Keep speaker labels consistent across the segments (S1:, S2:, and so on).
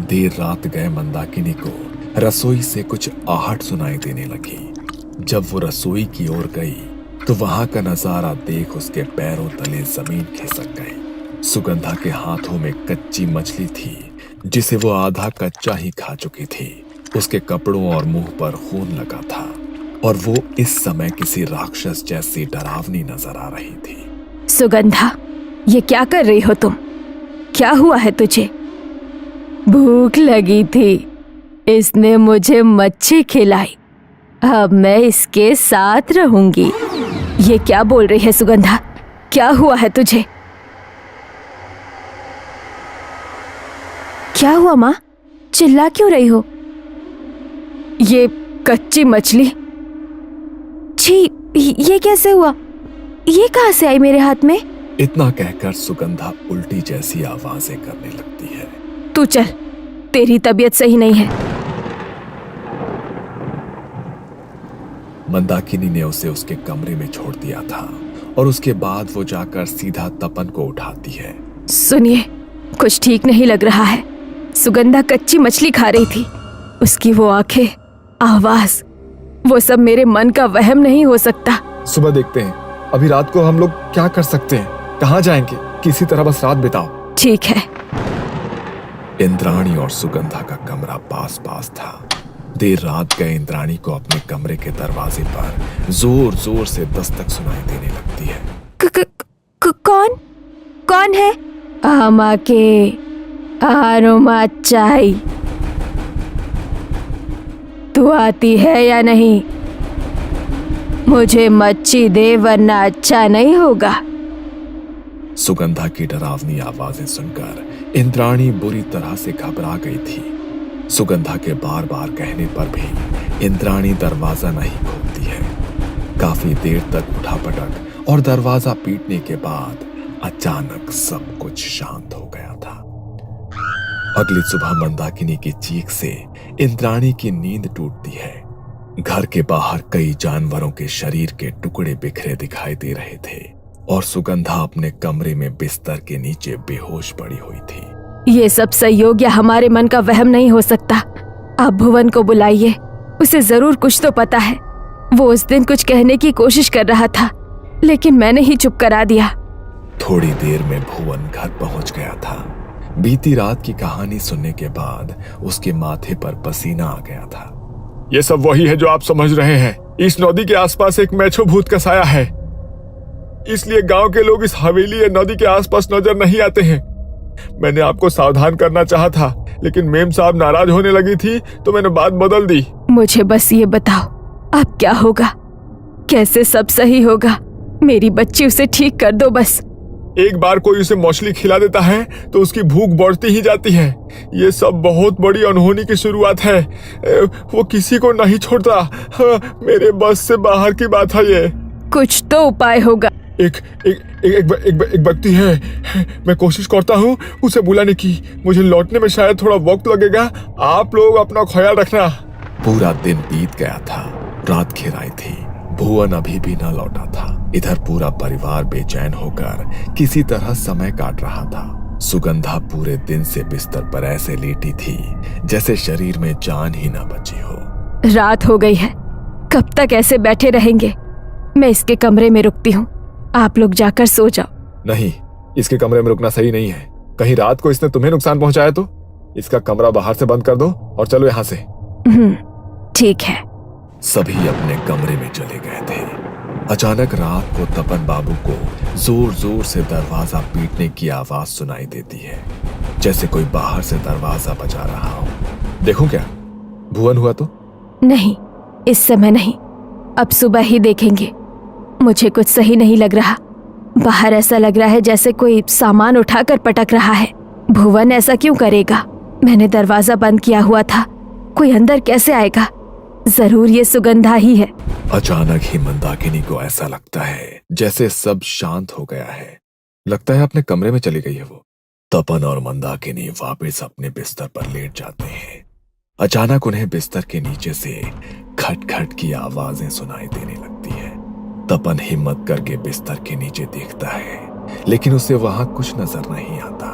S1: देर रात गए मंदाकिनी को रसोई से कुछ आहट सुनाई देने लगी। जब वो रसोई की ओर गई तो वहां का नजारा देख उसके पैरों तले जमीन खिसक गई। सुगंधा के हाथों में कच्ची मछली थी जिसे वो आधा कच्चा ही खा चुकी थी। उसके कपड़ों और मुंह पर खून लगा था और वो इस समय किसी राक्षस जैसी डरावनी नजर आ रही थी।
S2: सुगंधा, ये क्या कर रही हो तुम? क्या हुआ है तुझे? भूख लगी थी, इसने मुझे मच्छी खिलाई, अब मैं इसके साथ रहूंगी। ये क्या बोल रही है सुगंधा? क्या हुआ है तुझे? क्या हुआ माँ? चिल्ला क्यों रही हो? ये कच्ची मछली, छी, ये कैसे हुआ? ये कहाँ से आई मेरे हाथ में?
S1: इतना कहकर सुगंधा उल्टी जैसी आवाजें करने लगती है।
S2: तू चल, तेरी तबीयत सही नहीं है।
S1: मंदाकिनी ने उसे उसके कमरे में छोड़ दिया था और उसके बाद वो जाकर सीधा तपन को उठाती है।
S2: सुनिए, कुछ ठीक नहीं लग रहा है। सुगंधा कच्ची मछली खा रही थी। उसकी वो आंखें, आवाज, वो सब मेरे मन का वहम नहीं हो सकता।
S3: सुबह देखते हैं। अभी रात को हम लोग क्या कर सकते हैं? कहाँ जाएंगे? किसी तरह बस रात बिताओ।
S2: ठीक है।
S1: इंद्राणी और सुगंधा का कमरा पास पास था। देर रात गए इंद्राणी को अपने कमरे के दरवाजे पर जोर जोर से दस्तक सुनाई देने लगती है।
S2: कौन है? आमाके आरोमाचाई, तू आती है या नहीं? मुझे मच्छी दे वरना अच्छा नहीं होगा।
S1: सुगंधा की डरावनी आवाजें सुनकर इंद्राणी बुरी तरह से घबरा गई थी। सुगंधा के बार बार कहने पर भी इंद्राणी दरवाजा नहीं खोलती है। काफी देर तक उठापटक और दरवाजा पीटने के बाद अचानक सब कुछ शांत हो गया था। अगली सुबह मंदाकिनी की चीख से इंद्राणी की नींद टूटती है। घर के बाहर कई जानवरों के शरीर के टुकड़े बिखरे दिखाई दे रहे थे और सुगंधा अपने कमरे में बिस्तर के नीचे बेहोश पड़ी हुई थी।
S2: ये सब संयोग या हमारे मन का वहम नहीं हो सकता। आप भुवन को बुलाइए, उसे जरूर कुछ तो पता है। वो उस दिन कुछ कहने की कोशिश कर रहा था लेकिन मैंने ही चुप करा दिया।
S1: थोड़ी देर में भुवन घर पहुंच गया था। बीती रात की कहानी सुनने के बाद उसके माथे पर पसीना आ गया था।
S3: ये सब वही है जो आप समझ रहे हैं। इस नदी के आसपास एक मैछो भूत का साया है, इसलिए गांव के लोग इस हवेली या नदी के आसपास नजर नहीं आते हैं। मैंने आपको सावधान करना चाहा था लेकिन मेम साहब नाराज होने लगी थी तो मैंने बात बदल दी।
S2: मुझे बस ये बताओ, अब क्या होगा? कैसे सब सही होगा? मेरी बच्ची, उसे ठीक कर दो बस।
S3: एक बार कोई उसे मछली खिला देता है तो उसकी भूख बढ़ती ही जाती है। ये सब बहुत बड़ी अनहोनी की शुरुआत है। वो किसी को नहीं छोड़ता। हाँ, मेरे बस से बाहर की बात है ये।
S2: कुछ तो उपाय होगा।
S3: एक व्यक्ति है, मैं कोशिश करता हूँ उसे बुलाने की। मुझे लौटने में शायद थोड़ा वक्त लगेगा। आप लोग अपना ख्याल रखना।
S1: पूरा दिन बीत गया था। रात घिर आई थी। भुवन अभी भी न लौटा था। इधर पूरा परिवार बेचैन होकर किसी तरह समय काट रहा था। सुगंधा पूरे दिन से बिस्तर पर ऐसे लेटी थी जैसे शरीर में जान ही न बची हो।
S2: रात हो गई है, कब तक ऐसे बैठे रहेंगे? मैं इसके कमरे में रुकती हूँ, आप लोग जाकर सो जाओ।
S3: नहीं, इसके कमरे में रुकना सही नहीं है। कहीं रात को इसने तुम्हें नुकसान पहुंचाया तो? इसका कमरा बाहर से बंद कर दो और चलो यहाँ से।
S2: ठीक है।
S1: सभी अपने कमरे में चले गए थे। अचानक रात को तपन बाबू को जोर जोर से दरवाजा पीटने की आवाज सुनाई देती है, जैसे कोई बाहर से दरवाजा बजा रहा हो।
S3: देखूं क्या? भुवन हुआ तो?
S2: नहीं, इस समय नहीं, अब सुबह ही देखेंगे। मुझे कुछ सही नहीं लग रहा। बाहर ऐसा लग रहा है जैसे कोई सामान उठाकर पटक रहा है। भुवन ऐसा क्यों करेगा? मैंने दरवाजा बंद किया हुआ था, कोई अंदर कैसे आएगा? जरूर ये सुगंधा ही है।
S1: अचानक ही मंदाकिनी को ऐसा लगता है जैसे सब शांत हो गया है।
S3: लगता है अपने कमरे में चली गई है वो।
S1: तपन और मंदाकिनी वापस अपने बिस्तर पर लेट जाते हैं। अचानक उन्हें बिस्तर के नीचे से खटखट की आवाजें सुनाई देने लगती है। तपन हिम्मत करके बिस्तर के नीचे देखता है, लेकिन उसे वहां कुछ नजर नहीं आता।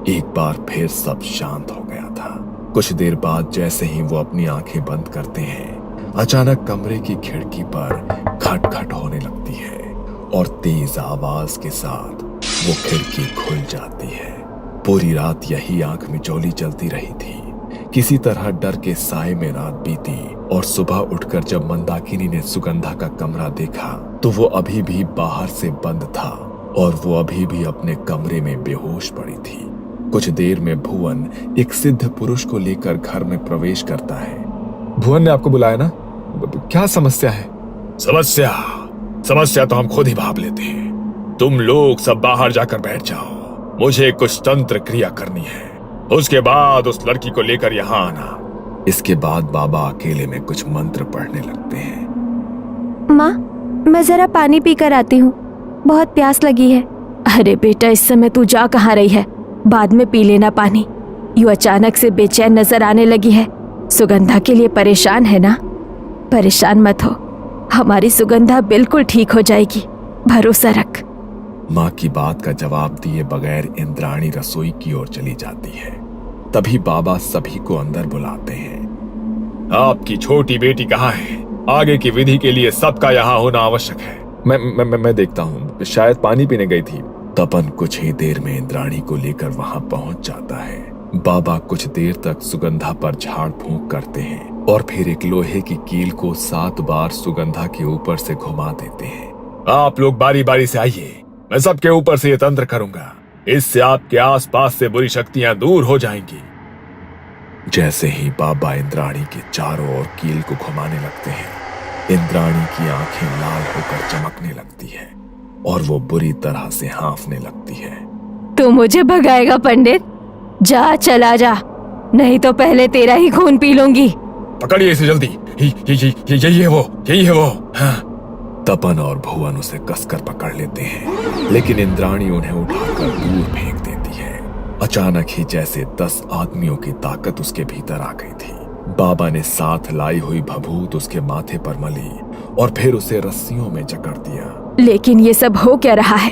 S1: एक बार फिर सब शांत हो गया था। कुछ देर बाद जैसे ही वो अपनी आंखें बंद करते हैं, अचानक कमरे की खिड़की पर खटखट होने लगती है और तेज आवाज के साथ वो खिड़की खुल जाती है। पूरी रात यही आंख मिचौली चलती रही थी। किसी तरह डर के साए में रात बीती और सुबह उठकर जब मंदाकिनी ने सुगंधा का कमरा देखा तो वो अभी भी बाहर से बंद था और वो अभी भी अपने कमरे में बेहोश पड़ी थी। कुछ देर में भुवन एक सिद्ध पुरुष को लेकर घर में प्रवेश करता है।
S3: भुवन ने आपको बुलाया ना? क्या समस्या है?
S1: समस्या तो हम खुद ही भाप लेते हैं। तुम लोग सब बाहर जाकर बैठ जाओ, मुझे कुछ तंत्र क्रिया करनी है, उसके बाद उस लड़की को लेकर यहाँ आना। इसके बाद बाबा अकेले में कुछ मंत्र पढ़ने लगते हैं।
S2: माँ, मैं जरा पानी पी कर आती हूँ, बहुत प्यास लगी है। अरे बेटा, इस समय तू जा कहाँ रही है? बाद में पी लेना पानी। यू अचानक से बेचैन नजर आने लगी है। सुगंधा के लिए परेशान है ना? परेशान मत हो, हमारी सुगंधा बिल्कुल ठीक हो जाएगी, भरोसा रख।
S1: माँ की बात का जवाब दिए बगैर इंद्राणी रसोई की ओर चली जाती है। तभी बाबा सभी को अंदर बुलाते हैं। आपकी छोटी बेटी कहाँ है? आगे की विधि के लिए सबका यहाँ होना आवश्यक है।
S3: मैं देखता हूँ, शायद पानी पीने गई थी।
S1: तपन कुछ ही देर में इंद्राणी को लेकर वहां पहुंच जाता है। बाबा कुछ देर तक सुगंधा पर झाड़ फूंक करते हैं और फिर एक लोहे की कील को 7 बार सुगंधा के ऊपर से घुमा देते हैं। आप लोग बारी बारी से आइए, मैं सबके ऊपर से ये तंत्र करूंगा, इससे आपके आसपास से बुरी शक्तियां दूर हो जाएंगी। जैसे ही बाबा इंद्राणी के चारों ओर कील को घुमाने लगते हैं, इंद्राणी की आंखें लाल होकर चमकने लगती है और वो बुरी तरह से हांफने लगती है।
S2: तू मुझे भगाएगा पंडित? जा, चला जा, नहीं तो पहले तेरा ही खून पी लूंगी।
S1: पकड़िए इसे जल्दी, यही है वो। हाँ। तपन और भुवन उसे कसकर पकड़ लेते हैं, लेकिन इंद्राणी उन्हें उठाकर दूर फेंक देती है। अचानक ही जैसे 10 आदमियों की ताकत उसके भीतर आ गई थी। बाबा ने साथ लाई हुई भभूत उसके माथे पर मली और फिर उसे रस्सियों में जकड़ दिया।
S2: लेकिन ये सब हो क्या रहा है?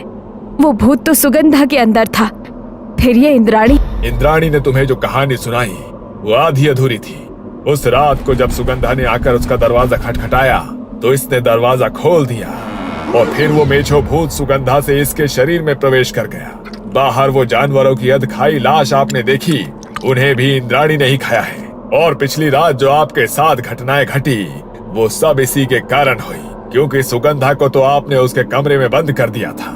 S2: वो भूत तो सुगंधा के अंदर था, फिर ये
S1: इंद्राणी ने तुम्हें जो कहानी सुनाई वो आधी अधूरी थी। उस रात को जब सुगंधा ने आकर उसका दरवाजा खटखटाया तो इसने दरवाजा खोल दिया और फिर वो मेछो भूत सुगंधा से इसके शरीर में प्रवेश कर गया। बाहर वो जानवरों की अधखाई लाश आपने देखी, उन्हें भी इंद्राणी ने ही खाया है। और पिछली रात जो आपके साथ घटनाएं घटी वो सब इसी के कारण हुई, क्योंकि सुगंधा को तो आपने उसके कमरे में बंद कर दिया था।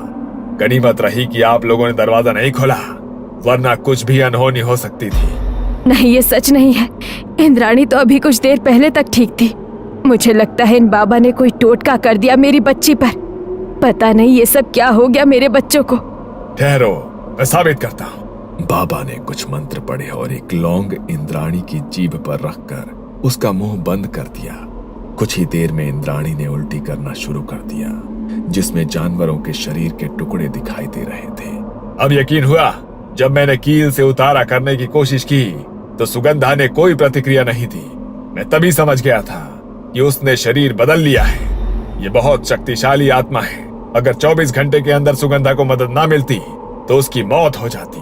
S1: गनीमत रही कि आप लोगों ने दरवाजा नहीं खोला, वरना कुछ भी अनहोनी हो सकती थी।
S2: नहीं, ये सच नहीं है। इंद्राणी तो अभी कुछ देर पहले तक ठीक थी। मुझे लगता है इन बाबा ने कोई टोटका कर दिया मेरी बच्ची पर। पता नहीं ये सब क्या हो गया मेरे बच्चों को।
S1: ठहरो, मैं साबित करता हूँ। बाबा ने कुछ मंत्र पढ़े और एक लौंग इंद्राणी की जीभ पर रखकर उसका मुंह बंद कर दिया। कुछ ही देर में इंद्राणी ने उल्टी करना शुरू कर दिया, जिसमें जानवरों के शरीर के टुकड़े दिखाई दे रहे थे। अब यकीन हुआ, जब मैंने कील से उतारा करने की कोशिश की तो सुगंधा ने कोई प्रतिक्रिया नहीं दी। मैं तभी समझ गया था कि उसने शरीर बदल लिया है। ये बहुत शक्तिशाली आत्मा है। अगर 24 घंटे के अंदर सुगंधा को मदद ना मिलती तो उसकी मौत हो जाती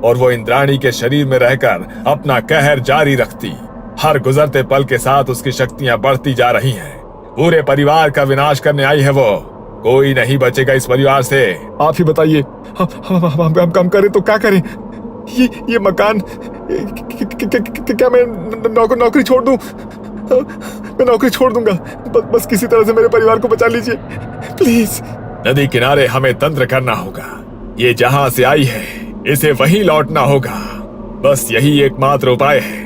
S1: और वो इंद्राणी के शरीर में रहकर अपना कहर जारी रखती। हर गुजरते पल के साथ उसकी शक्तियां बढ़ती जा रही हैं। पूरे परिवार का विनाश करने आई है वो। कोई नहीं बचेगा इस परिवार से।
S3: आप ही बताइए, हम काम करें तो क्या करें? ये मकान क्या मैं नौकरी छोड़ दूं? मैं नौकरी छोड़ दूंगा। बस किसी तरह से मेरे परिवार को बचा लीजिए प्लीज।
S1: नदी किनारे हमें तंत्र करना होगा। ये जहां से आई है इसे वहीं लौटना होगा। बस यही एकमात्र उपाय है।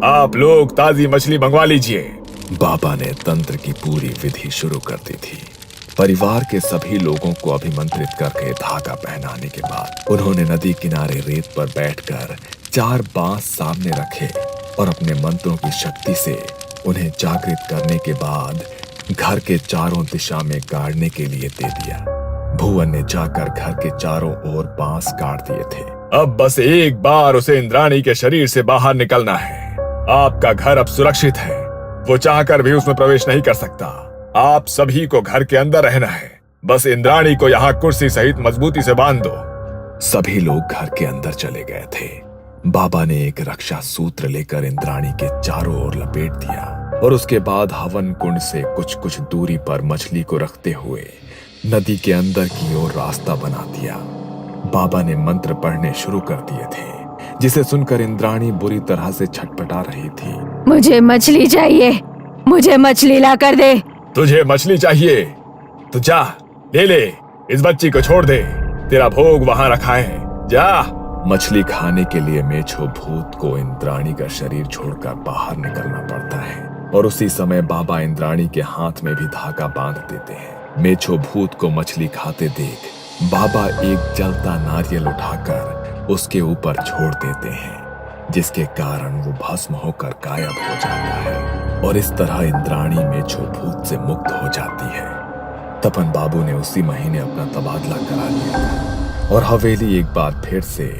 S1: आप लोग ताजी मछली मंगवा लीजिए। बाबा ने तंत्र की पूरी विधि शुरू कर दी थी। परिवार के सभी लोगों को अभिमंत्रित करके धागा पहनाने के बाद उन्होंने नदी किनारे रेत पर बैठकर 4 बांस सामने रखे और अपने मंत्रों की शक्ति से उन्हें जागृत करने के बाद घर के चारों दिशा में गाड़ने के लिए दे दिया। भुवन ने जाकर घर के चारों ओर बांस गाड़ दिए थे। अब बस एक बार उसे इंद्राणी के शरीर से बाहर निकलना है। आपका घर अब सुरक्षित है। वो चाहकर भी उसमें प्रवेश नहीं कर सकता। आप सभी को घर के अंदर रहना है। बस इंद्राणी को यहाँ कुर्सी सहित मजबूती से बांध दो। सभी लोग घर के अंदर चले गए थे। बाबा ने एक रक्षा सूत्र लेकर इंद्राणी के चारों ओर लपेट दिया और उसके बाद हवन कुंड से कुछ कुछ दूरी पर मछली को रखते हुए नदी के अंदर की ओर रास्ता बना दिया। बाबा ने मंत्र पढ़ने शुरू कर दिए थे, जिसे सुनकर इंद्राणी बुरी तरह से छटपटा रही थी।
S2: मुझे मछली चाहिए, मुझे मछली ला कर दे।
S3: तुझे मछली चाहिए तो जा ले, इस बच्ची को छोड़ दे, तेरा भोग वहां रखा है, जा।
S1: मछली खाने के लिए मेछो भूत को इंद्राणी का शरीर छोड़कर बाहर निकलना पड़ता है और उसी समय बाबा इंद्राणी के हाथ में भी धागा बांध देते हैं। मेछो भूत को मछली खाते देख बाबा एक जलता नारियल उठाकर उसके ऊपर छोड़ देते हैं, जिसके कारण वो भस्म होकर गायब हो जाता है और इस तरह इंद्राणी मेछो भूत से मुक्त हो जाती है। तपन बाबू ने उसी महीने अपना तबादला करा लिया था और हवेली एक बार फिर से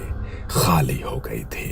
S1: खाली हो गई थी।